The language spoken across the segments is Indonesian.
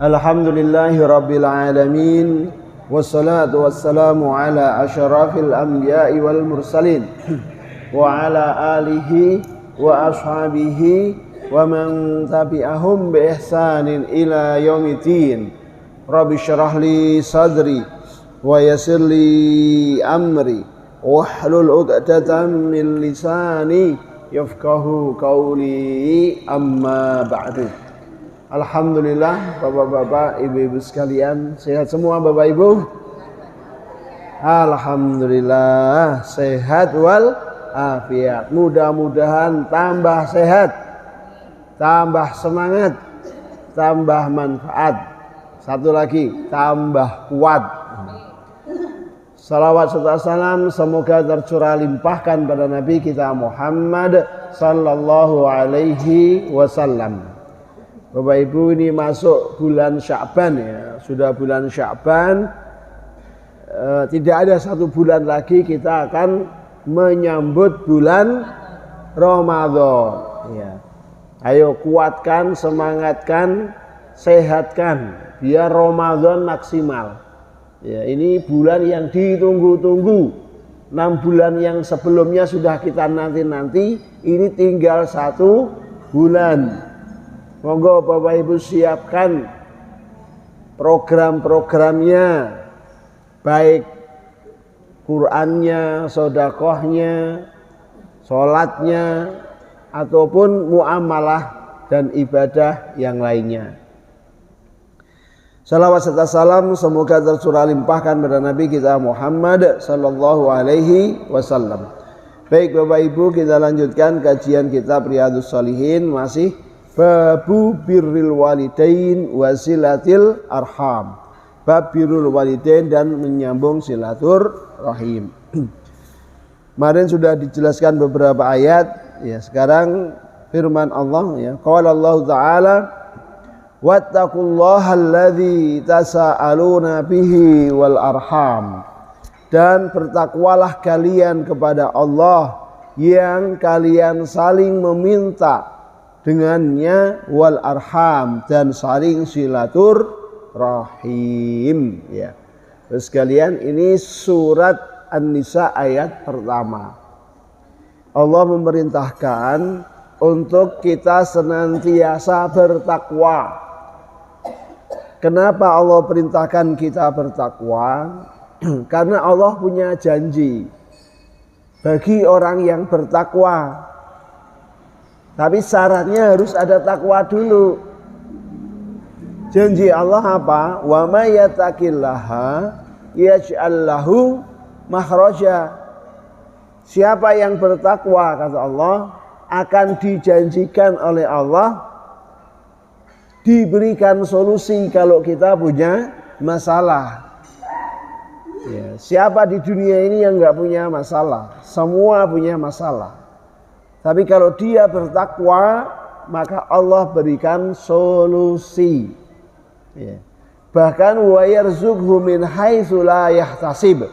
Alhamdulillahi Rabbil Alamin. Wassalatu wassalamu ala asyrafil anbiya'i wal mursalin wa ala alihi wa ashabihi wa man tabi'ahum bi ihsanin ila yaumiddin. Rabbi syrah li sadri wa yassir li amri wahlul 'uqdatam min lisani yafqahu qawli, amma ba'du. Alhamdulillah, bapak-bapak, ibu-ibu sekalian, sehat semua bapak ibu? Alhamdulillah, sehat wal afiat. Mudah-mudahan tambah sehat, tambah semangat, tambah manfaat. Satu lagi, tambah kuat. Salawat serta salam semoga tercurah limpahkan pada Nabi kita Muhammad sallallahu alaihi wasallam. Bapak Ibu, ini masuk bulan Sya'ban ya. Sudah bulan Sya'ban, tidak ada satu bulan lagi kita akan menyambut bulan Ramadan ya. Ayo kuatkan, semangatkan, sehatkan biar Ramadan maksimal ya. Ini bulan yang ditunggu-tunggu. 6 bulan yang sebelumnya sudah kita nanti-nanti, ini tinggal 1 bulan. Monggo Bapak Ibu siapkan program-programnya, baik Qur'annya, sedekahnya, sholatnya, ataupun muamalah dan ibadah yang lainnya. Salawat serta salam semoga tercurah limpahkan pada Nabi kita Muhammad sallallahu alaihi wasallam. Baik Bapak Ibu, kita lanjutkan kajian kitab Riyadhus Shalihin, masih Babu birril walidain wasilatil arham. Bab birrul walidain dan menyambung silaturahim. Kemarin sudah dijelaskan beberapa ayat ya. Sekarang firman Allah ya. Qala Allah Ta'ala wattaqullaha alladzi tasaaluna bihi wal arham. Dan bertakwalah kalian kepada Allah yang kalian saling meminta dengannya, wal arham, dan saling silaturahim ya. Terus sekalian, ini surat An-Nisa ayat pertama. Allah memerintahkan untuk kita senantiasa bertakwa. Kenapa Allah perintahkan kita bertakwa? Karena Allah punya janji bagi orang yang bertakwa. Tapi syaratnya harus ada takwa dulu. Janji Allah apa? Wa may yattaqillaha yaj'al lahu makhraja. Siapa yang bertakwa, kata Allah, akan dijanjikan oleh Allah diberikan solusi kalau kita punya masalah. Ya, siapa di dunia ini yang enggak punya masalah? Semua punya masalah. Tapi kalau dia bertakwa, maka Allah berikan solusi. Ya. Bahkan wa yarzuqhu min haitsu la yahtasib.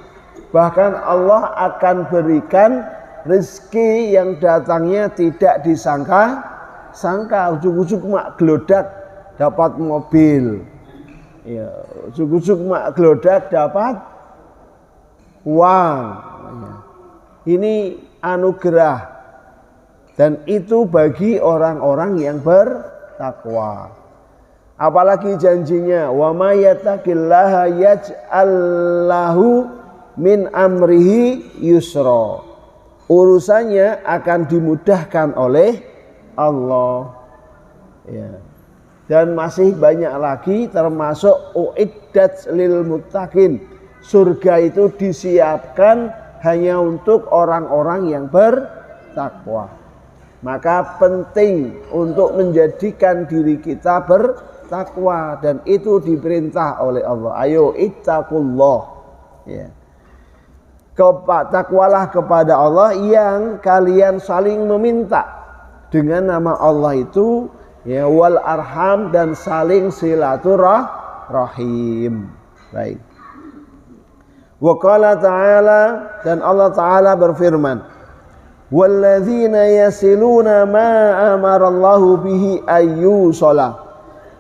Bahkan Allah akan berikan rezeki yang datangnya tidak disangka-sangka. Ujuk-ujuk mak gelodak dapat mobil. Ya, ujuk-ujuk mak gelodak dapat uang. Ya. Ini anugerah. Dan itu bagi orang-orang yang bertakwa. Apalagi janjinya, wa may yattaqillaha yaj'al lahu min amrihi yusra. Urusannya akan dimudahkan oleh Allah. Ya. Dan masih banyak lagi, termasuk uiddat lil muttaqin. Surga itu disiapkan hanya untuk orang-orang yang bertakwa. Maka penting untuk menjadikan diri kita bertakwa, dan itu diperintah oleh Allah. Ayo ittaqullah ya. Takwalah kepada Allah yang kalian saling meminta dengan nama Allah itu ya, wal arham, dan saling silaturahim. Baik. Wa qala ta'ala, dan Allah Ta'ala berfirman, walladzina yasiluna ma amarallahu bihi ayyusala,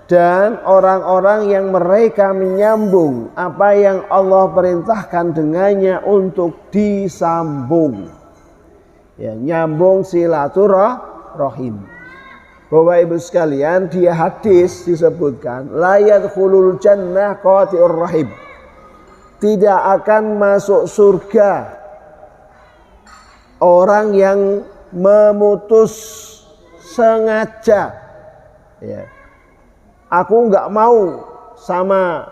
dan orang-orang yang mereka menyambung apa yang Allah perintahkan dengannya untuk disambung. Ya, nyambung silaturahim. Bapak Ibu sekalian, di hadis disebutkan la yadkhulul jannah qati'ur rahim. Tidak akan masuk surga orang yang memutus sengaja. Ya. Aku nggak mau sama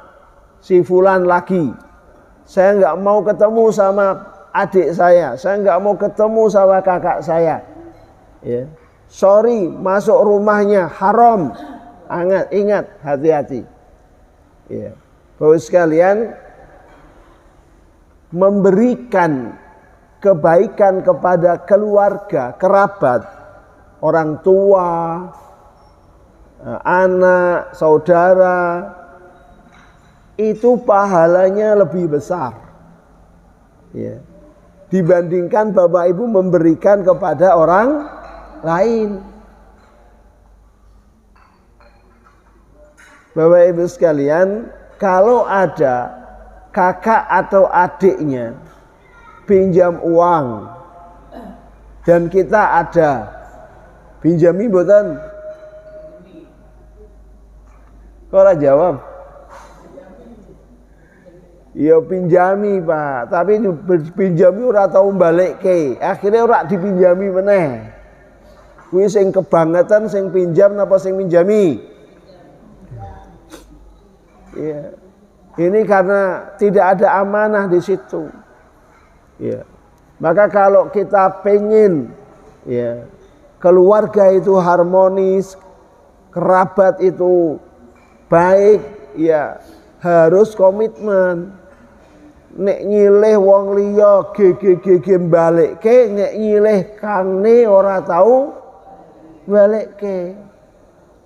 si fulan lagi. Saya nggak mau ketemu sama adik saya nggak mau ketemu sama kakak saya. Ya. Sorry, masuk rumahnya haram. Ingat, hati-hati. Ya. Bapak sekalian, memberikan kebaikan kepada keluarga, kerabat, orang tua, anak, saudara, itu pahalanya lebih besar. Ya. Dibandingkan Bapak Ibu memberikan kepada orang lain. Bapak Ibu sekalian, kalau ada kakak atau adiknya pinjam uang dan kita ada, pinjami mboten? Kok ora jawab? Ya pinjami Pak, tapi pinjami ora tau balekke, akhirnya ora dipinjami meneh. Kuwi sing kebangetan sing pinjam napa sing minjami? Ya. Ini karena tidak ada amanah di situ. Ya. Maka kalau kita pengen ya keluarga itu harmonis, kerabat itu baik, ya harus komitmen. Nek nyilih wong liya gege balekke, nek nyilih kangne ora tahu balekke.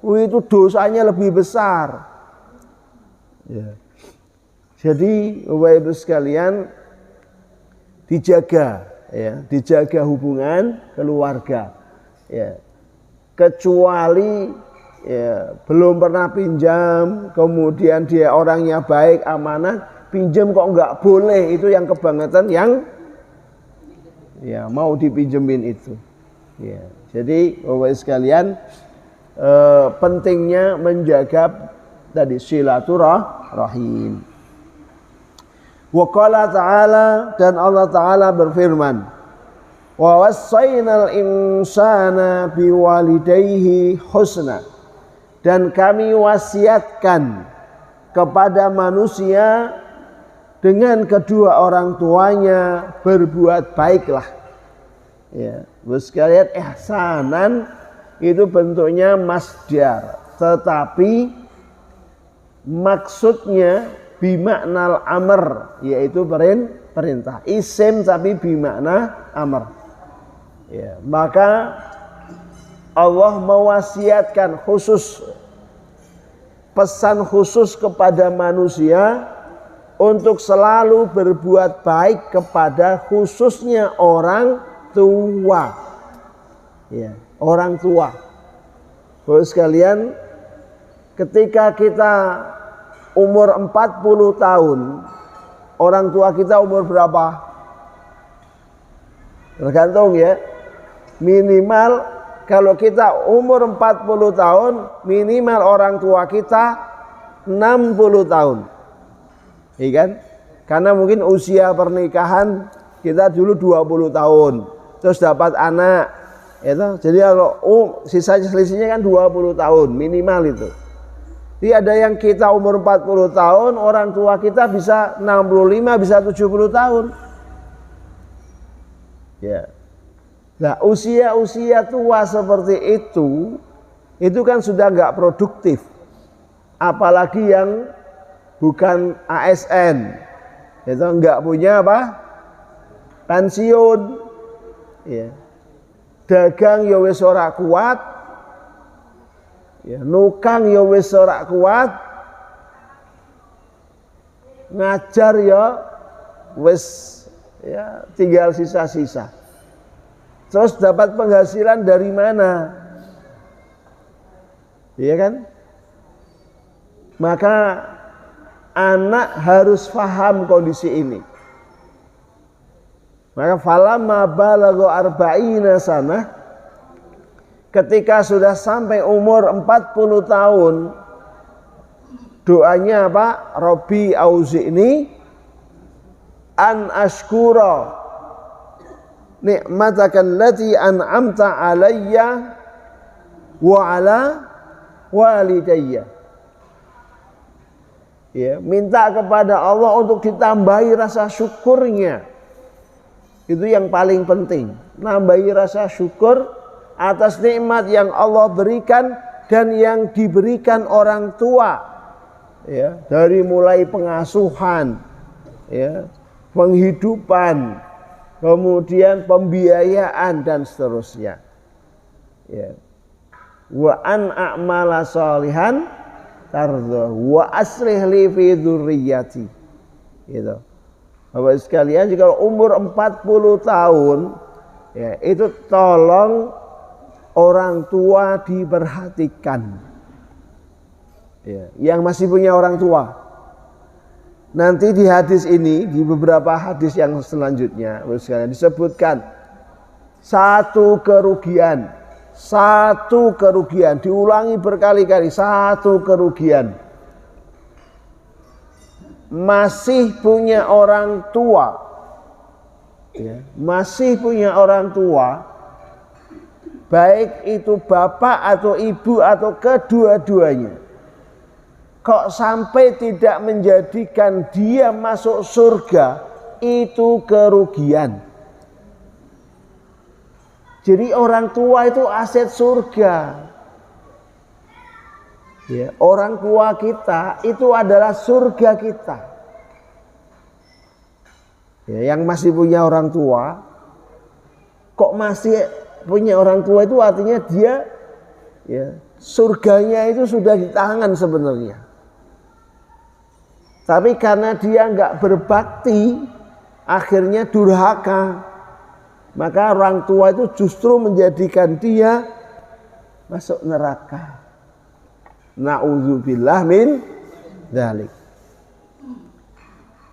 Itu dosanya lebih besar. Ya. Jadi Bapak Ibu sekalian, dijaga ya, dijaga hubungan keluarga. Ya. Kecuali ya, belum pernah pinjam, kemudian dia orangnya baik, amanah, pinjam kok nggak boleh, itu yang kebangetan yang ya mau dipinjemin itu. Ya. Jadi Bapak sekalian, pentingnya menjaga tadi silaturahim. Wa qala ta'ala, dan Allah Ta'ala berfirman, wa wassaynal insana biwalidayhi husna, dan kami wasiatkan kepada manusia dengan kedua orang tuanya berbuat baiklah. Ya, sekalian, ihsanan itu bentuknya masdar, tetapi maksudnya bimaknal amr, yaitu perintah. Isim tapi bimakna amr. Ya, maka Allah mewasiatkan khusus, pesan khusus kepada manusia untuk selalu berbuat baik kepada khususnya orang tua. Ya, orang tua. Bapak sekalian, ketika kita umur 40 tahun, orang tua kita umur berapa? Tergantung ya. Minimal kalau kita umur 40 tahun, minimal orang tua kita 60 tahun. Iya kan? Karena mungkin usia pernikahan kita dulu 20 tahun, terus dapat anak, itu. Jadi kalau sisa selisihnya kan 20 tahun minimal itu. Jadi ada yang kita umur 40 tahun, orang tua kita bisa 65, bisa 70 tahun. Ya. Nah, usia-usia tua seperti itu kan sudah nggak produktif. Apalagi yang bukan ASN, itu nggak punya apa? Pensiun. Ya. Dagang ya wis ora kuat. Ya, nukang ya wis ora kuat, ngajar ya wis ya tinggal sisa-sisa. Terus dapat penghasilan dari mana? Iya kan? Maka anak harus paham kondisi ini. Maka falamma balagha arba'ina sanah, ketika sudah sampai umur 40 tahun, doanya apa? Rabbi auzi'ni an ashkura ni'mataka allati an'amta alayya wa ala walidayya. Ya, minta kepada Allah untuk ditambahi rasa syukurnya. Itu yang paling penting. Nambahi rasa syukur atas nikmat yang Allah berikan dan yang diberikan orang tua. Ya, dari mulai pengasuhan, ya, penghidupan, kemudian pembiayaan dan seterusnya. Ya. Wa an a'mala sholihan tardhahu wa aslih li fi dzurriyyati. Gitu. Bapak sekalian, jika umur 40 tahun, ya, itu tolong orang tua diperhatikan. Ya, yang masih punya orang tua. Nanti di hadis ini, di beberapa hadis yang selanjutnya, Bapak sekalian, disebutkan satu kerugian, diulangi berkali-kali, satu kerugian. Masih punya orang tua, ya, masih punya orang tua, baik itu bapak atau ibu atau kedua-duanya, kok sampai tidak menjadikan dia masuk surga, itu kerugian. Jadi orang tua itu aset surga. Ya, orang tua kita itu adalah surga kita. Ya, yang masih punya orang tua, kok masih punya orang tua, itu artinya dia, ya, surganya itu sudah di tangan sebenarnya. Tapi karena dia nggak berbakti, akhirnya durhaka, maka orang tua itu justru menjadikan dia masuk neraka. Na'udzubillah min dzalik.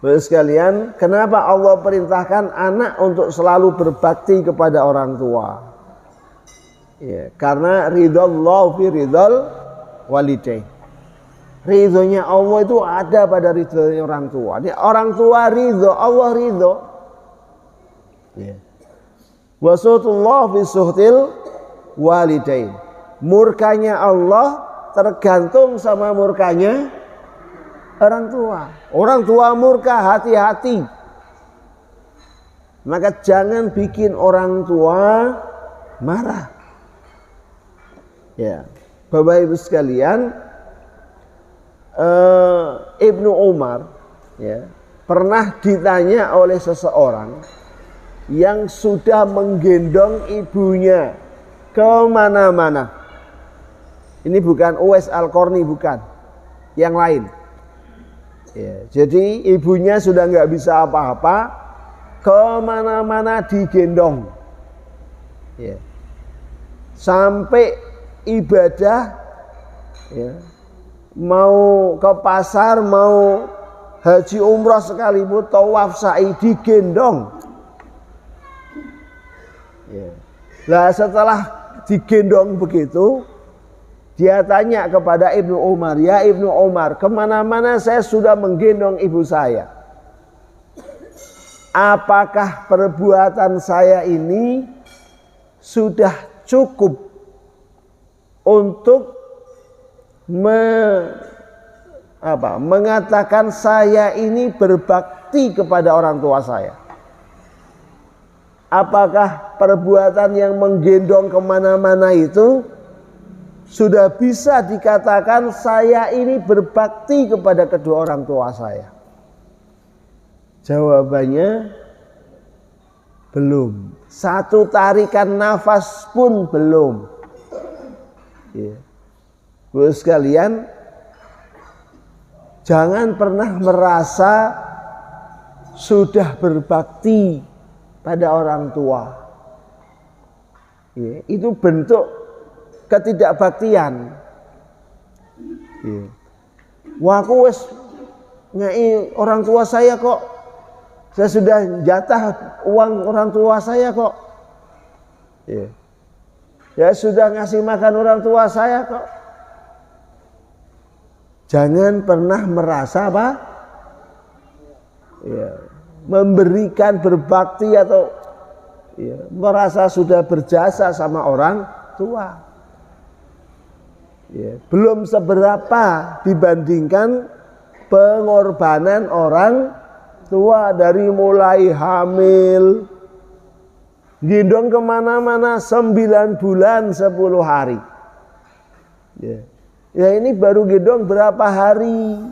Bapak sekalian, kenapa Allah perintahkan anak untuk selalu berbakti kepada orang tua? Ya, karena ridallahu fi ridal walidain. Ridhonya Allah itu ada pada ridhonya orang tua. Ini orang tua ridho, Allah ridho. Ya. Wa suhtullah fi suhtil walidain. Murkanya Allah tergantung sama murkanya orang tua. Orang tua murka, hati-hati. Maka jangan bikin orang tua marah. Ya, Bapak Ibu sekalian, Ibnu Umar, ya, pernah ditanya oleh seseorang yang sudah menggendong ibunya kemana-mana. Ini bukan Uwais Al-Qarni, bukan, yang lain. Ya, jadi ibunya sudah nggak bisa apa-apa, kemana-mana digendong. Ya. Sampai ibadah, ya, mau ke pasar, mau haji umrah sekalipun, tawaf sa'i digendong. Ya. Nah, setelah digendong begitu, dia tanya kepada Ibnu Umar, ya Ibnu Umar, kemana-mana saya sudah menggendong ibu saya. Apakah perbuatan saya ini sudah cukup untuk mengatakan saya ini berbakti kepada orang tua saya? Apakah perbuatan yang menggendong kemana-mana itu sudah bisa dikatakan saya ini berbakti kepada kedua orang tua saya? Jawabannya belum. Satu tarikan nafas pun belum. Ya. Bu sekalian, jangan pernah merasa sudah berbakti pada orang tua. Ya, itu bentuk ketidakbaktian. Ya. Wah, aku wis ngei orang tua saya kok. Saya sudah jatah uang orang tua saya kok. Ya. Ya sudah ngasih makan orang tua saya kok. Jangan pernah merasa apa? Ya, memberikan berbakti atau ya, merasa sudah berjasa sama orang tua. Ya, belum seberapa dibandingkan pengorbanan orang tua dari mulai hamil, gendong kemana-mana 9 bulan 10 hari. Ya. Ya ini baru gendong berapa hari?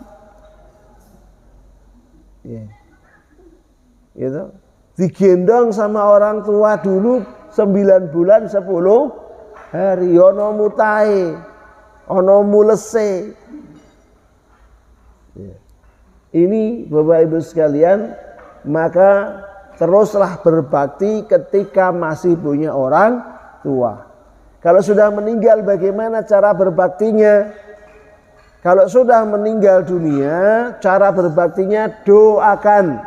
Ya. Gitu. Digendong sama orang tua dulu 9 bulan 10 hari. Ono mutahe, ono mulese. Ya. Ini Bapak Ibu sekalian, maka teruslah berbakti ketika masih punya orang tua. Kalau sudah meninggal bagaimana cara berbaktinya? Kalau sudah meninggal dunia, cara berbaktinya doakan.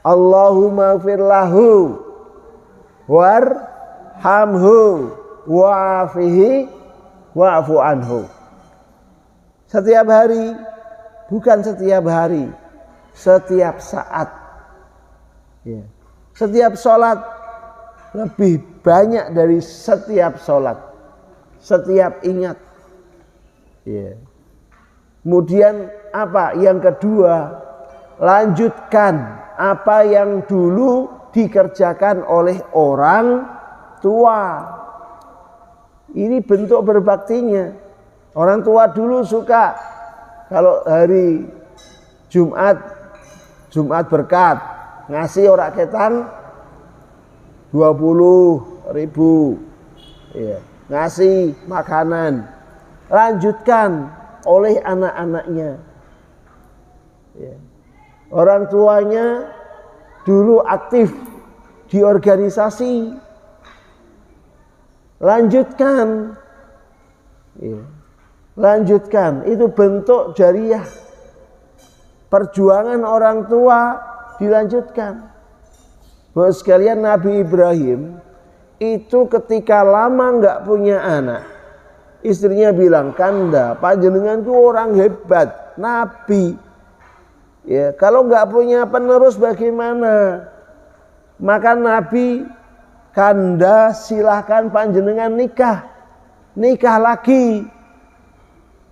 Allahumma firlahu warhamhu wa'afihi wa'fu anhu. Setiap hari, bukan setiap hari, setiap saat. Ya. Setiap sholat lebih banyak dari setiap sholat, setiap ingat. Ya. Kemudian apa? Yang kedua, lanjutkan apa yang dulu dikerjakan oleh orang tua. Ini bentuk berbaktinya. Orang tua dulu suka kalau hari Jumat berkat, ngasih orang ketang 20.000, ya, ngasih makanan, lanjutkan oleh anak-anaknya. Ya. Orang tuanya dulu aktif di organisasi, lanjutkan, ya. Lanjutkan, itu bentuk jariah. Perjuangan orang tua dilanjutkan. Bapak sekalian, Nabi Ibrahim itu ketika lama nggak punya anak, istrinya bilang, "Kanda, panjenengan itu orang hebat, Nabi. Ya, kalau nggak punya penerus bagaimana?" Maka Nabi, "Kanda, silahkan panjenengan nikah lagi.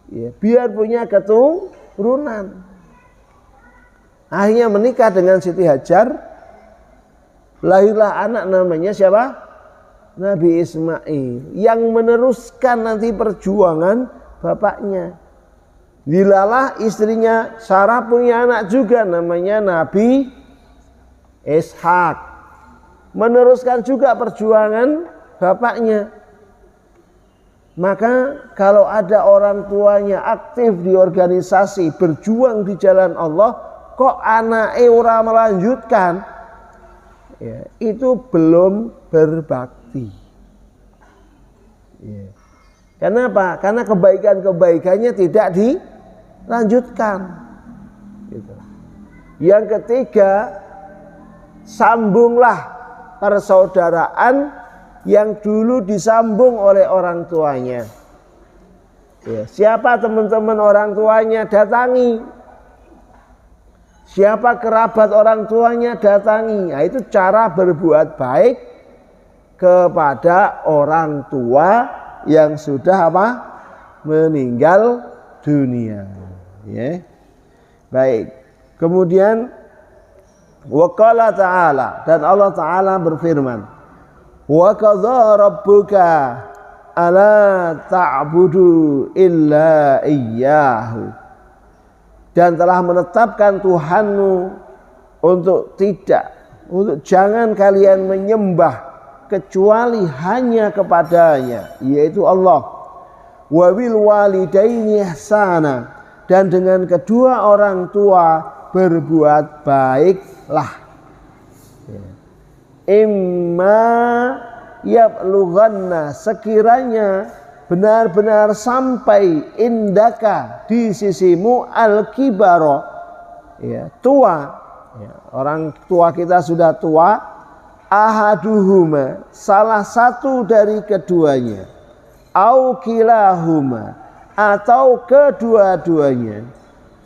Ya, biar punya keturunan." Akhirnya menikah dengan Siti Hajar. Lahirlah anak namanya siapa? Nabi Ismail, yang meneruskan nanti perjuangan bapaknya. Dilalah istrinya Sarah punya anak juga namanya Nabi Ishak, meneruskan juga perjuangan bapaknya. Maka kalau ada orang tuanya aktif di organisasi, berjuang di jalan Allah, kok anaknya ora melanjutkan, ya, itu belum berbakti. Ya. Kenapa? Karena kebaikan-kebaikannya tidak dilanjutkan. Gitu. Yang ketiga, sambunglah persaudaraan yang dulu disambung oleh orang tuanya. Ya, siapa teman-teman orang tuanya, datangi. Siapa kerabat orang tuanya, datangi. Nah, itu cara berbuat baik kepada orang tua yang sudah apa? Meninggal dunia. Ya. Baik. Kemudian waqala ta'ala, dan Allah Ta'ala berfirman, wa qadha rabbuka alla ta'budu illa iyyahu, dan telah menetapkan Tuhanmu untuk jangan kalian menyembah kecuali hanya kepadanya, yaitu Allah. Wa bil walidaini ihsana, dan dengan kedua orang tua berbuat baiklah. Imma yablughanna, sekiranya benar-benar sampai indaka di sisimu al-kibaro, ya, tua, ya, orang tua kita sudah tua, ahaduhuma, salah satu dari keduanya, au kilahuma, atau kedua-duanya,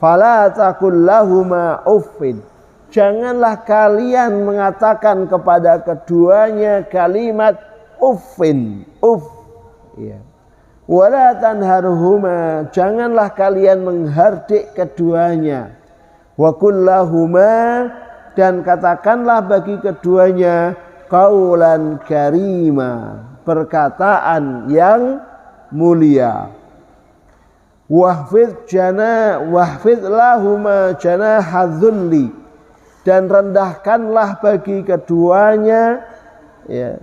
fala taqul lahuma uffin, janganlah kalian mengatakan kepada keduanya kalimat uffin, uff, ya. Wala tanharhuma, janganlah kalian menghardik keduanya. Wa kullahuma, dan katakanlah bagi keduanya qaulan karima, perkataan yang mulia. Wahfid lahuma janahadzulli, dan rendahkanlah bagi keduanya, ya,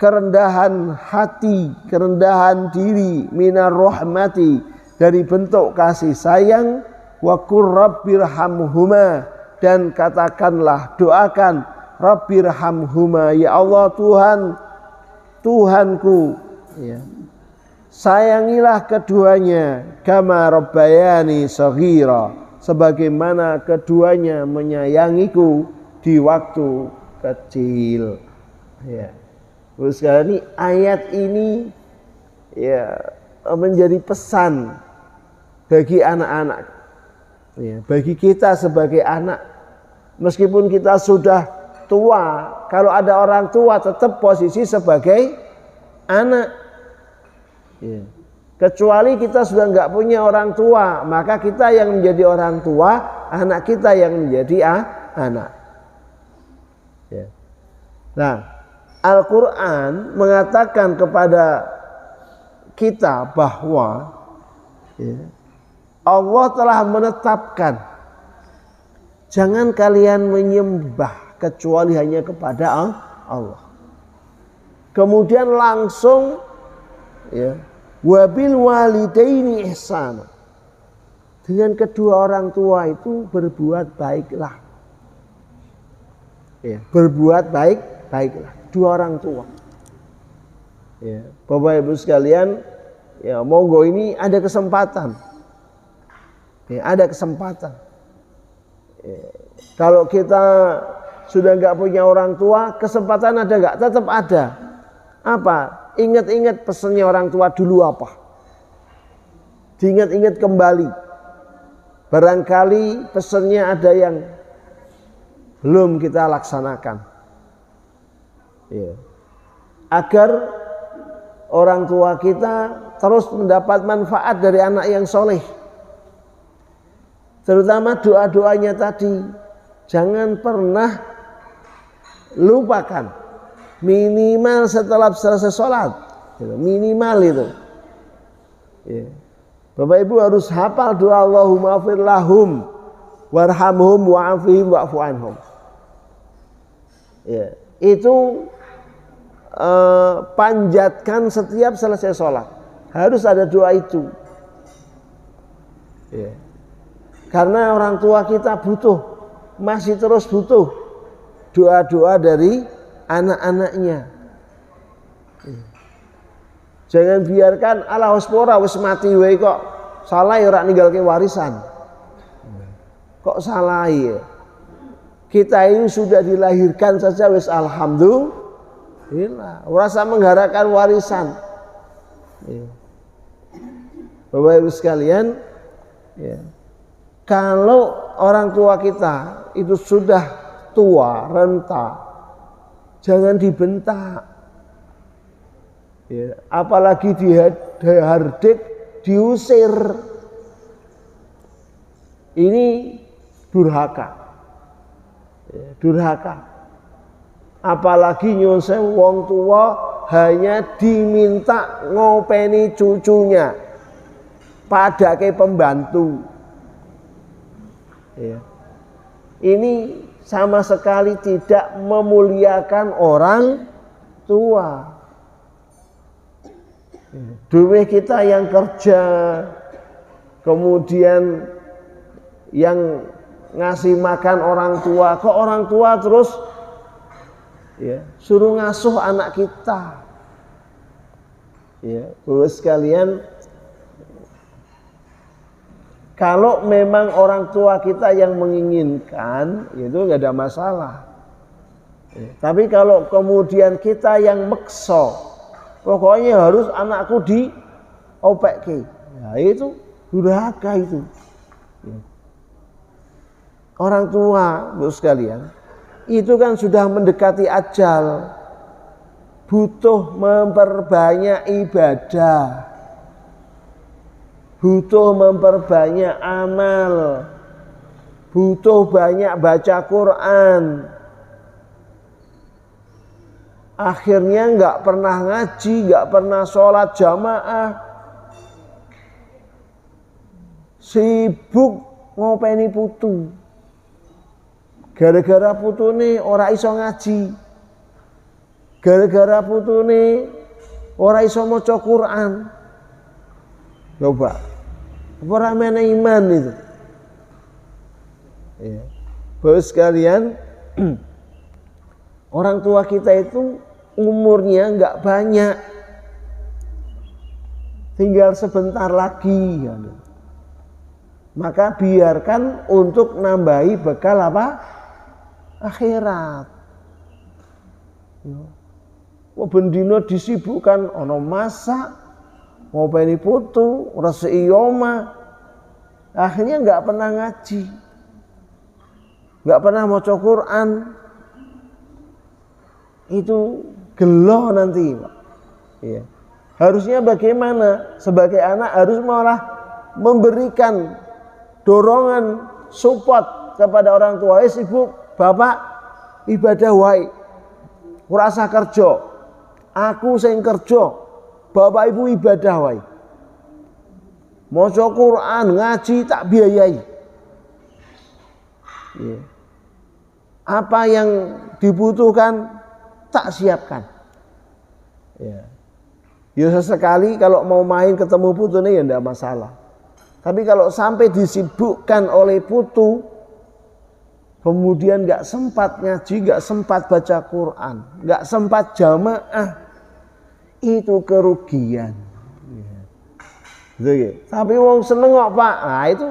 kerendahan hati, kerendahan diri, minar rahmati, dari bentuk kasih sayang. Wa qur rabbirhamhuma, dan katakanlah, doakan, rabbirhamhuma, ya Allah Tuhanku, ya, sayangilah keduanya, kama rabbayani shaghira, sebagaimana keduanya menyayangiku di waktu kecil, ya. Terus sekali ayat ini, ya, menjadi pesan bagi anak-anak, ya, bagi kita sebagai anak. Meskipun kita sudah tua, kalau ada orang tua tetap posisi sebagai anak, ya. Kecuali kita sudah nggak punya orang tua, maka kita yang menjadi orang tua, anak kita yang menjadi anak, ya. Nah, Al-Quran mengatakan kepada kita bahwa, ya, Allah telah menetapkan jangan kalian menyembah kecuali hanya kepada Allah. Kemudian langsung, ya, wabil walidaini ihsana, dengan kedua orang tua itu berbuat baiklah, ya, berbuat baiklah dua orang tua, ya. Bapak Ibu sekalian, ya, monggo, ini ada kesempatan, ya, ada kesempatan, ya. Kalau kita sudah nggak punya orang tua, kesempatan ada nggak? Tetap ada. Apa? Ingat-ingat pesannya orang tua dulu apa? Diingat-ingat kembali. Barangkali pesannya ada yang belum kita laksanakan, ya. Agar orang tua kita terus mendapat manfaat dari anak yang soleh. Terutama doa-doanya tadi, jangan pernah lupakan. Minimal setelah selesai sholat, minimal itu, ya. Bapak Ibu harus hafal doa Allahumma afir lahum warhamhum wa'afihim wa'fu anhum, ya. Itu panjatkan setiap selesai sholat, harus ada doa itu, ya. Karena orang tua kita masih terus butuh doa-doa dari anak-anaknya. Jangan biarkan ala hospora wis mati wae kok salah ora ninggalke warisan. Kok salah ya? Kita ini sudah dilahirkan saja wis alhamdulillah, ora usah mengharapkan warisan. Bapak Ibu sekalian, ya, kalau orang tua kita itu sudah tua, renta, jangan dibentak, ya, apalagi dihardik, diusir. Ini durhaka, ya, durhaka. Apalagi nyuwun sewu wong tua hanya diminta ngopeni cucunya, padake pembantu, ya. Ini sama sekali tidak memuliakan orang tua. Duwe kita yang kerja, kemudian yang ngasih makan orang tua, kok orang tua terus, ya, suruh ngasuh anak kita. Ya, Bapak sekalian, kalau memang orang tua kita yang menginginkan, itu nggak ada masalah. Ya, tapi kalau kemudian kita yang maksa, pokoknya harus anakku di OPK, ya itu durhaka itu. Ya. Orang tua, Bapak sekalian, itu kan sudah mendekati ajal, butuh memperbanyak ibadah, butuh memperbanyak amal, butuh banyak baca Quran. Akhirnya nggak pernah ngaji, nggak pernah sholat jamaah, sibuk ngopeni putu. Gara-gara putune ora iso ngaji, gara-gara putune ora iso maca Quran. Coba, ora mene iman itu. Ya. Bapak sekalian, orang tua kita itu umurnya nggak banyak, tinggal sebentar lagi. Ya. Maka biarkan untuk nambahi bekal apa? Akhirat. Wah bendino disibukkan ono masak, ngopeni putu, resiki oma. Akhirnya nggak pernah ngaji, nggak pernah maca Quran. Itu gelo nanti, Pak. Ya. Harusnya bagaimana? Sebagai anak harus malah memberikan dorongan, support kepada orang tua. Sibuk, Bapak ibadah wae, ora usah kerja. Aku sing kerja, Bapak Ibu ibadah wae. Maca Quran, ngaji tak biayai. Ya. Apa yang dibutuhkan tak siapkan. Ya. Ya sesekali kalau mau main ketemu putune ya enggak masalah. Tapi kalau sampai disibukkan oleh putu, kemudian nggak sempat ngaji, nggak sempat baca Quran, nggak sempat jamaah, itu kerugian. Ya. Tapi wong seneng kok Pak, nah itu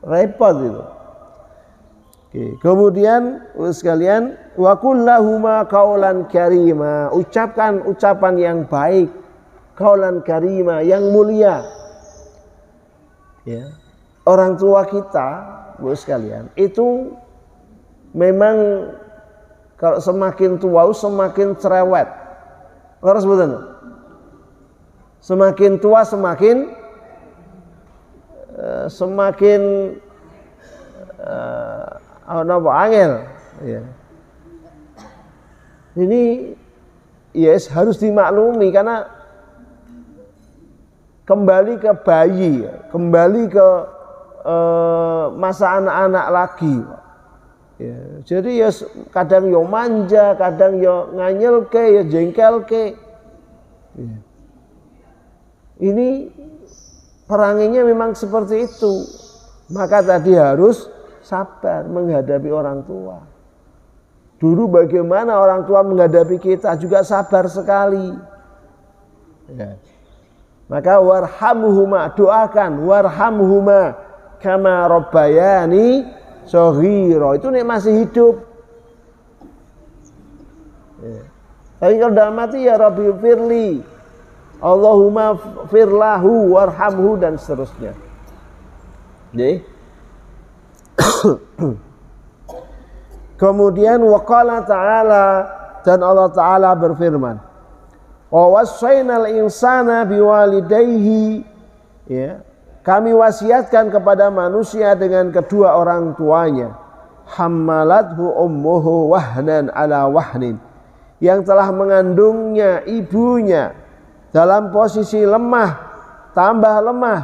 repot itu. Oke. Kemudian sekalian, wa kullahuma qaulan karima, ucapkan ucapan yang baik, qaulan karima, yang mulia. Ya. Orang tua kita, Bu sekalian, itu memang kalau semakin tua semakin cerewet. Harus betul. Semakin tua semakin angel. Ya. Ini yes harus dimaklumi karena kembali ke bayi, kembali ke masa anak-anak lagi. Ya, jadi ya kadang yo manja, kadang yo nganyelke, yo jengkelke. Ya. Ini peranginya memang seperti itu. Maka tadi harus sabar menghadapi orang tua. Dulu bagaimana orang tua menghadapi kita juga sabar sekali. Ya. Maka warhamhuma, doakan warhamhuma kama rabbayani shaghira. Itu nek masih hidup. Ya. Tapi kalau sudah mati ya Rabbi firli, Allahumma firlahu warhamhu dan seterusnya. Jadi kemudian waqala ta'ala, dan Allah Ta'ala berfirman, wa wassaynal insana biwalidayhi, ya, kami wasiatkan kepada manusia dengan kedua orang tuanya, hammalathu ummuhu wahnan ala wahnin, yang telah mengandungnya ibunya dalam posisi lemah tambah lemah,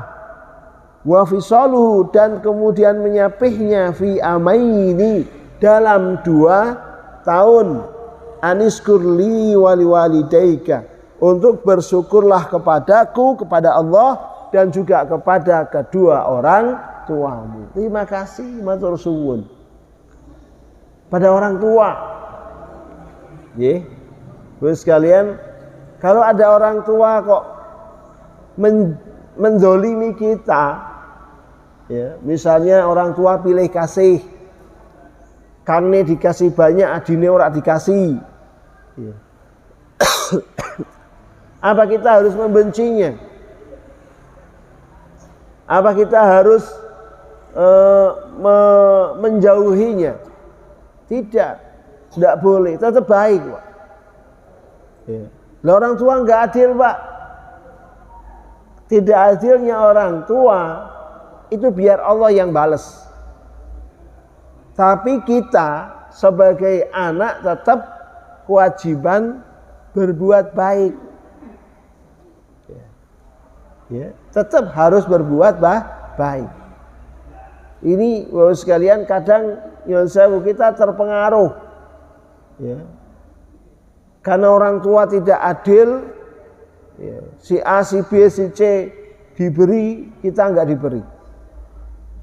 wa fisaluhu, dan kemudian menyapihnya fi amaini, dalam 2 tahun, aniskurli waliwalidaika, untuk bersyukurlah kepadaku, kepada Allah, dan juga kepada kedua orang tuamu. Terima kasih, matur suwun pada orang tua. Nggih. Bapak sekalian, Kalau ada orang tua kok menzolimi kita, ya, misalnya orang tua pilih kasih, karena dikasih banyak, adine ora dikasih, ya. Apa kita harus membencinya? Apa kita harus menjauhinya? Tidak boleh, tetap baik, Pak. Ya. Lah orang tua nggak adil, Pak. Tidak adilnya orang tua itu biar Allah yang balas. Tapi kita sebagai anak tetap kewajiban berbuat baik. Ya, tetap harus berbuat baik. Ini Bapak sekalian kadang kita terpengaruh, ya. Karena orang tua tidak adil, ya, si A, si B, si C diberi, kita enggak diberi.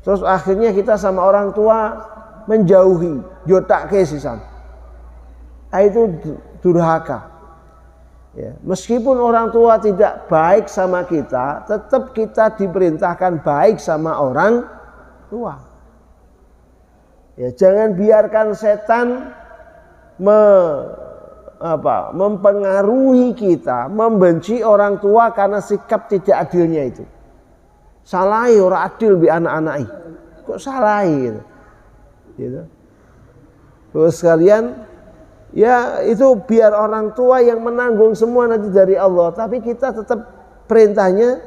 Terus akhirnya kita sama orang tua menjauhi, jotakke sisan. Itu durhaka. Ya, meskipun orang tua tidak baik sama kita, tetap kita diperintahkan baik sama orang tua. Ya, jangan biarkan setan mempengaruhi kita, membenci orang tua karena sikap tidak adilnya itu. Salahi orang adil bi anak-anak. Kok salahi gitu. Terus sekalian, ya itu biar orang tua yang menanggung semua nanti dari Allah, tapi kita tetap perintahnya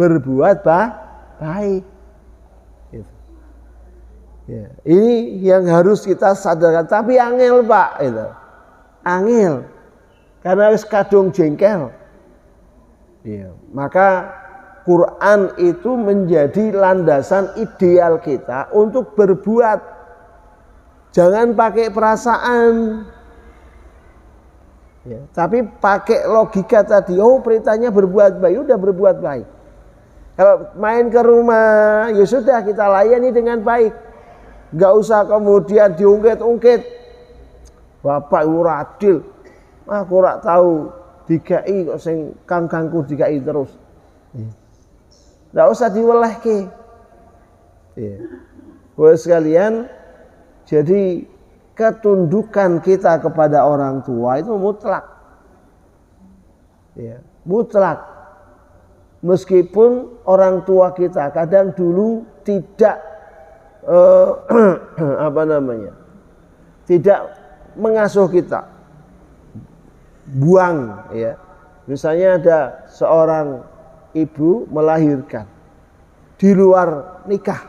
berbuat baik. Gitu. Ya, ini yang harus kita sadarkan. Tapi angel, Pak, itu. Angel, karena wis kadung jengkel. Ya, maka Quran itu menjadi landasan ideal kita untuk berbuat. Jangan pakai perasaan. Ya, tapi pakai logika tadi, perintahnya berbuat baik, udah berbuat baik. Kalau main ke rumah, ya sudah kita layani dengan baik. Gak usah kemudian diungkit-ungkit. Bapak ora adil, aku ora tahu dikai kok sing kangkangku dikai terus. Gak usah diwelehke. Ya. Buat sekalian, jadi ketundukan kita kepada orang tua itu mutlak. Ya, mutlak. Meskipun orang tua kita kadang dulu tidak tidak mengasuh kita, buang, ya. Misalnya ada seorang ibu melahirkan di luar nikah,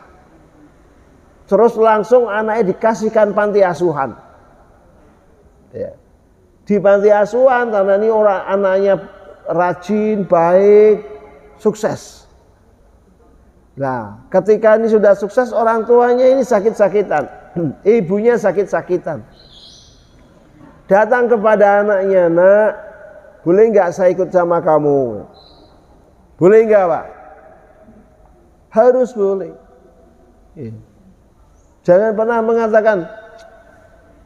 terus langsung anaknya dikasihkan panti asuhan, ya. Di panti asuhan karena ini orang anaknya rajin, baik, sukses. Nah, ketika ini sudah sukses, orang tuanya ini sakit-sakitan, ibunya sakit-sakitan. Datang kepada anaknya, nak, boleh nggak saya ikut sama kamu? Boleh nggak, Pak? Harus boleh. Jangan pernah mengatakan,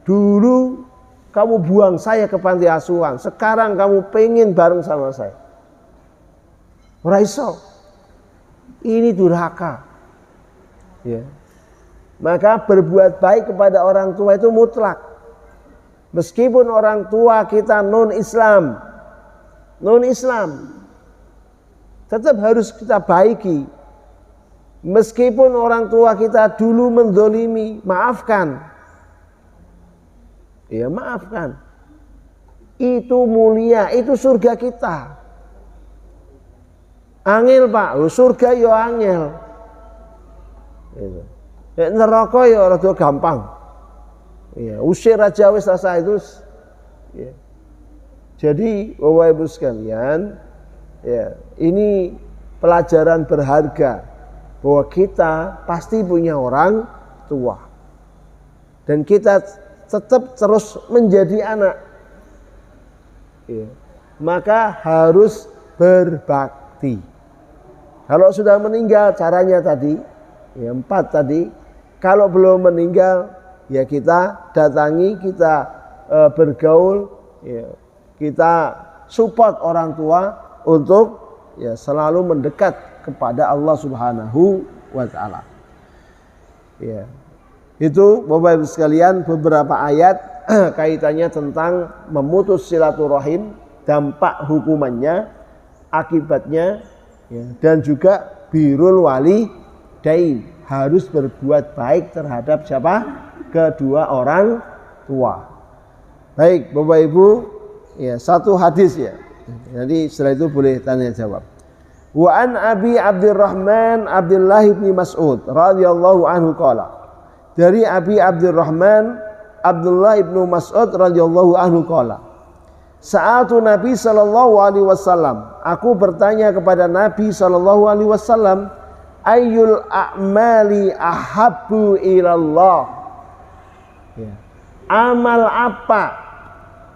dulu kamu buang saya ke panti asuhan, sekarang kamu pengen bareng sama saya. Ora iso. Ini durhaka. Ya. Maka berbuat baik kepada orang tua itu mutlak. Meskipun orang tua kita non-Islam, tetap harus kita baiki. Meskipun orang tua kita dulu menzolimi, maafkan. Ya, maafkan. Itu mulia, itu surga kita. Angel, Pak, surga yo angel. Neraka yo rada gampang. Ya, usir aja wis rasa itu. Ya. Jadi Bapak Ibu sekalian, ya, ini pelajaran berharga bahwa kita pasti punya orang tua dan kita tetap terus menjadi anak. Ya. Maka harus berbakti. Kalau sudah meninggal caranya tadi, ya 4 tadi. Kalau belum meninggal, ya kita datangi, kita bergaul, ya, kita support orang tua untuk ya selalu mendekat kepada Allah Subhanahu wa taala. Ya. Itu Bapak Ibu sekalian beberapa ayat kaitannya tentang memutus silaturahim, dampak hukumannya, akibatnya ya, dan juga birrul walidain, harus berbuat baik terhadap siapa? Kedua orang tua. Baik Bapak Ibu, ya satu hadis ya. Jadi setelah itu boleh tanya jawab. Wa an Abi Abdurrahman Abdullah bin Mas'ud radhiyallahu anhu qala. Dari Abi Abdurrahman Abdullah bin Mas'ud radhiyallahu anhu qala. Sa'atu Nabi sallallahu alaihi wasallam, aku bertanya kepada Nabi sallallahu alaihi wasallam, ayyul a'mali ahabbu ilallah? Ya. Amal apa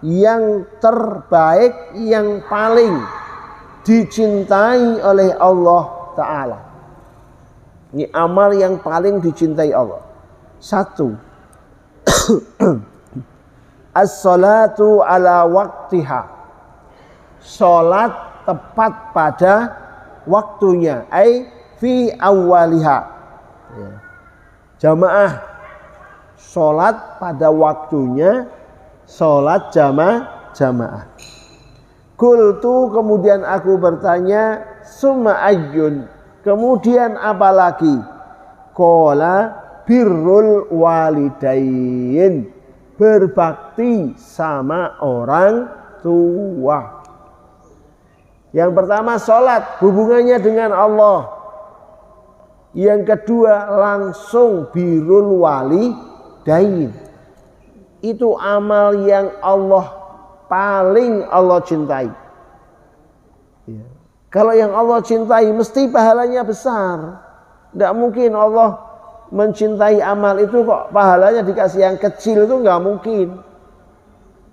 yang terbaik, yang paling dicintai oleh Allah Ta'ala? Ini amal yang paling dicintai Allah. Satu, as-salatu ala waktiha, salat tepat pada waktunya, ai fi awwaliha. Ya. Jamaah, salat pada waktunya, salat jamaah. Qultu, kemudian aku bertanya, summa ayyun, kemudian apa lagi? Qala birrul walidain, berbakti sama orang tua. Yang pertama salat, hubungannya dengan Allah. Yang kedua langsung birrul walidain. Itu amal yang paling Allah cintai. Ya. Kalau yang Allah cintai mesti pahalanya besar. Tidak mungkin Allah mencintai amal itu kok pahalanya dikasih yang kecil, itu nggak mungkin.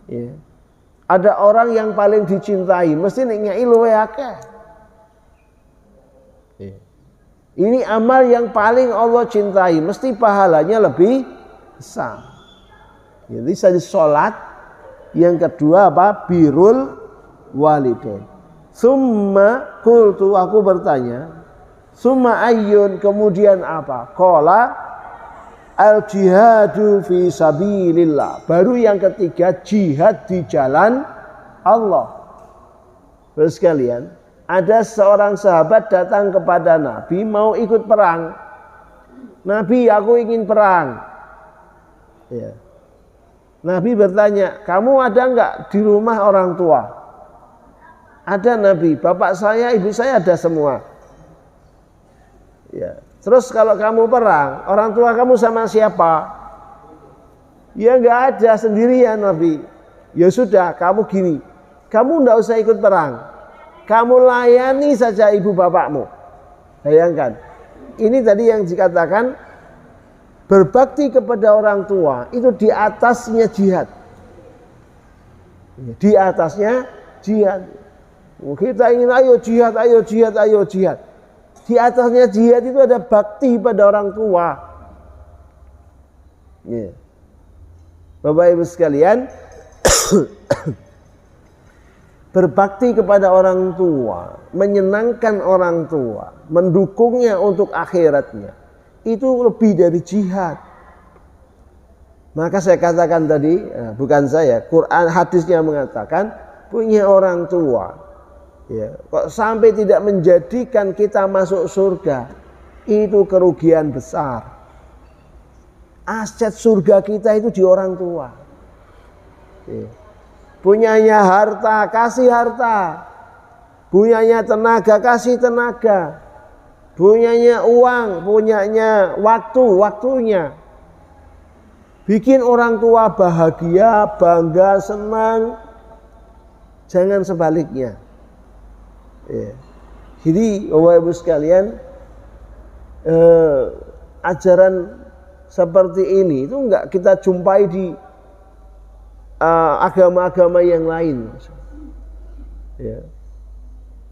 Ya. Ada orang yang paling dicintai mesti nek nyai luwih akeh. Ya. Ini amal yang paling Allah cintai, mesti pahalanya lebih besar. Jadi saya sholat, yang kedua apa? Birrul walidain. Summa qultu, aku bertanya, summa ayyun, kemudian apa? Qala al jihadu fi sabilillah. Baru yang ketiga, jihad di jalan Allah. Terus sekalian, ada seorang sahabat datang kepada Nabi mau ikut perang. Nabi, aku ingin perang. Ya. Nabi bertanya, kamu ada enggak di rumah orang tua? Ada Nabi, bapak saya, ibu saya ada semua. Ya. Terus kalau kamu perang, orang tua kamu sama siapa? Ya enggak ada, sendirian Nabi. Ya sudah, kamu gini, kamu enggak usah ikut perang, kamu layani saja ibu bapakmu. Bayangkan, ini tadi yang dikatakan berbakti kepada orang tua itu di atasnya jihad. Di atasnya jihad. Kita ingin ayo jihad, ayo jihad, ayo jihad. Di atasnya jihad itu ada bakti pada orang tua. Ya. Bapak Ibu sekalian, berbakti kepada orang tua, menyenangkan orang tua, mendukungnya untuk akhiratnya, itu lebih dari jihad. Maka saya katakan tadi, bukan saya, Quran hadisnya mengatakan, punya orang tua, ya, kok sampai tidak menjadikan kita masuk surga, itu kerugian besar. Aset surga kita itu di orang tua. Ya. Punyanya harta, kasih harta. Punyanya tenaga, kasih tenaga. Punyanya uang, punyanya waktu, waktunya. Bikin orang tua bahagia, bangga, senang. Jangan sebaliknya. Ya. Jadi Bapak Ibu sekalian, ajaran seperti ini itu enggak kita jumpai di agama-agama yang lain. Ya.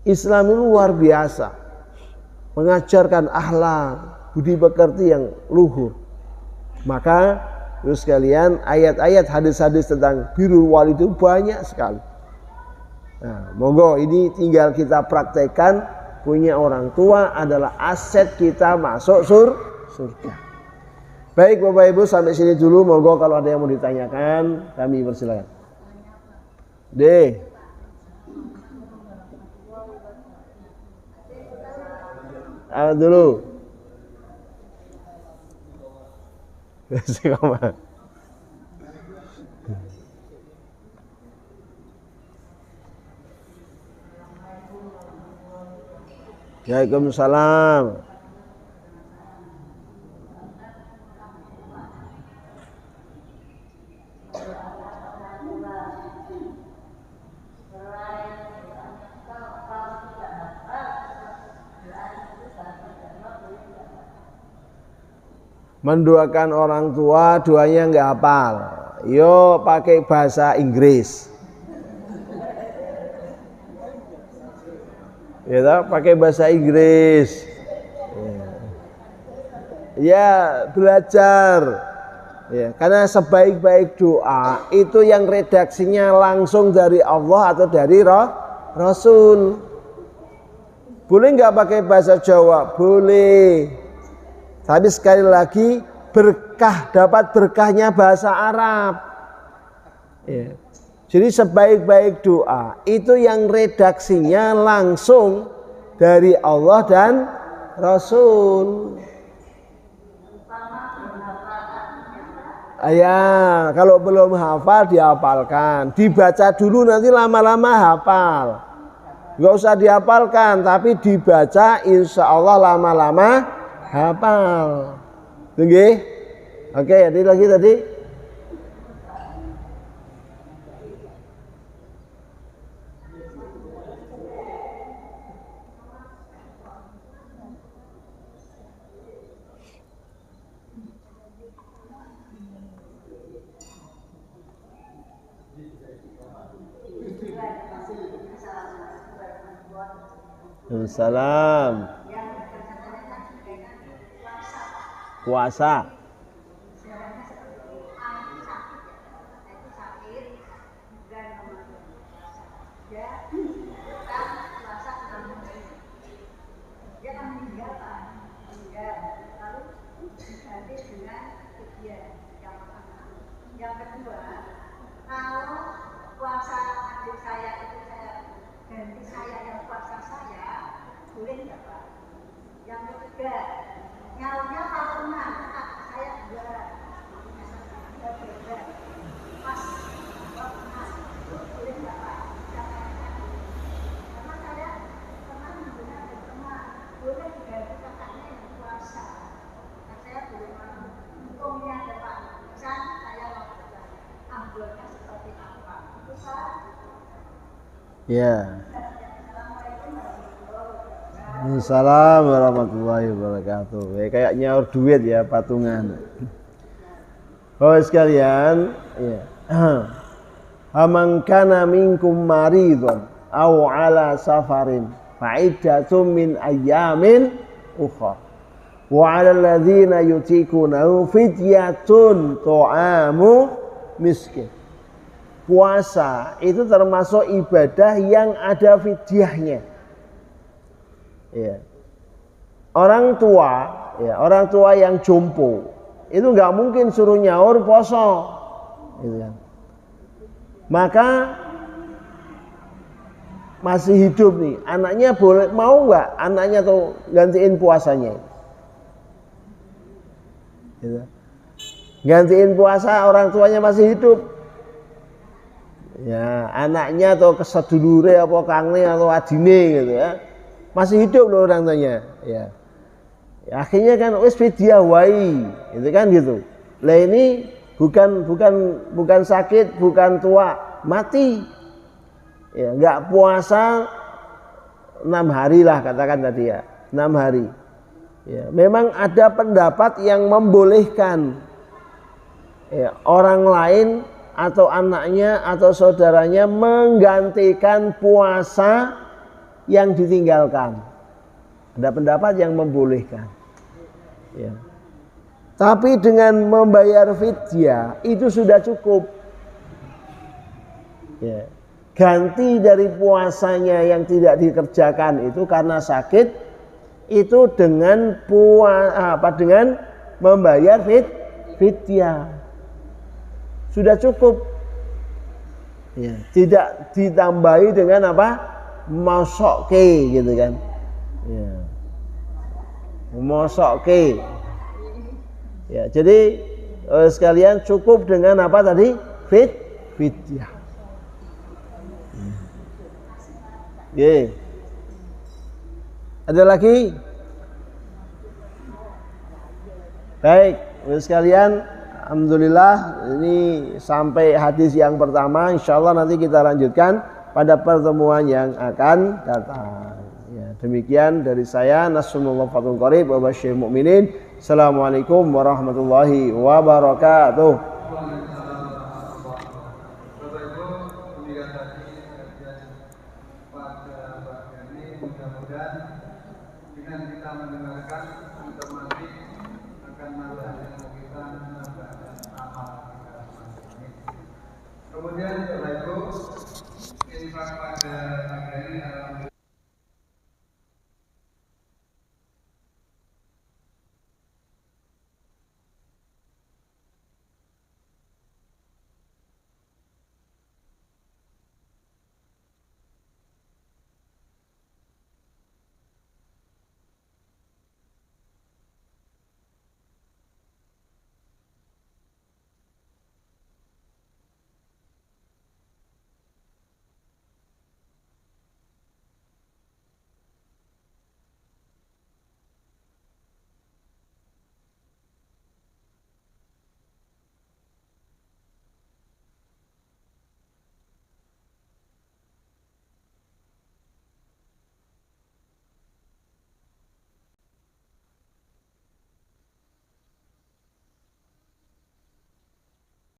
Islam itu luar biasa, mengajarkan akhlak, budi pekerti yang luhur. Maka terus sekalian, ayat-ayat hadis-hadis tentang birrul walidain itu banyak sekali. Nah, monggo ini tinggal kita praktekkan, punya orang tua adalah aset kita masuk surga. Baik Bapak Ibu, sampai sini dulu, monggo kalau ada yang mau ditanyakan kami persilakan. D. Dulu. Waalaikumsalam. Mendoakan orang tua, doanya nggak hafal. Yo pakai bahasa Inggris. Ya, pakai bahasa Inggris. Ya, belajar. Ya, karena sebaik-baik doa itu yang redaksinya langsung dari Allah atau dari Rasul. Boleh nggak pakai bahasa Jawa? Boleh. Tapi sekali lagi berkah, dapat berkahnya bahasa Arab. Ya. Jadi sebaik-baik doa itu yang redaksinya langsung dari Allah dan Rasul. Ya, kalau belum hafal dihafalkan, dibaca dulu nanti lama-lama hafal. Gak usah dihafalkan, tapi dibaca insya Allah lama-lama hafal. Tunggu. Oke, jadi lagi tadi. Salam. Puasa. Yang kedua, kalau puasa adik saya itu saya ganti saya yang puasa saya, boleh nggak Pak? Yang ketiga, nyaunya patungan, saya dua, pas, boleh nggak Pak? Karena saya pernah mendengar dari teman, boleh diganti kakaknya yang puasa. Nah, saya boleh mau, untungnya ada Pak. Saya mau ambilnya seperti apa? Itu Pak. Ya. Assalamualaikum warahmatullahi wabarakatuh. Ya, kayak nyaur duit ya, patungan. Oh sekalian, ya. Haman kana minkum maridun aw ala safarin fa'iddatun min ayyamin ukhra. Wa 'alal ladzina yutiqunahu fidyatun ta'amu miskin. Puasa itu termasuk ibadah yang ada fidyahnya. Ya. Orang tua yang jompo itu nggak mungkin suruh nyaur poso, gitu kan. Maka masih hidup nih, anaknya boleh mau nggak anaknya tuh gantiin puasanya? Gitu. Gantiin puasa orang tuanya masih hidup. Ya, anaknya atau kesedulure apa kangne atau adine gitu ya. Masih hidup loh orang tuanya, ya. Ya akhirnya kan wis fidyah wae, itu kan gitu. Lah ini bukan sakit, bukan tua, mati. Ya, enggak puasa 6 hari lah katakan tadi ya, 6 hari. Ya, memang ada pendapat yang membolehkan ya, orang lain atau anaknya atau saudaranya menggantikan puasa yang ditinggalkan. Ada pendapat yang membolehkan. Ya. Tapi dengan membayar fidyah itu sudah cukup. Ya. ganti dari puasanya yang tidak dikerjakan itu karena sakit, itu dengan dengan membayar fidyah. Sudah cukup. Ya, tidak ditambahi dengan apa? Mosoke gitu kan. Ya. Mosoke. Ya, jadi sekalian cukup dengan apa tadi? Fidyah. Oke. Ada lagi? Baik, sekalian, alhamdulillah ini sampai hadis yang pertama. Insyaallah nanti kita lanjutkan pada pertemuan yang akan datang. Ya, demikian dari saya, Nasrullah Fatul Qarib wa basyiril mu'minin. Assalamualaikum warahmatullahi wabarakatuh.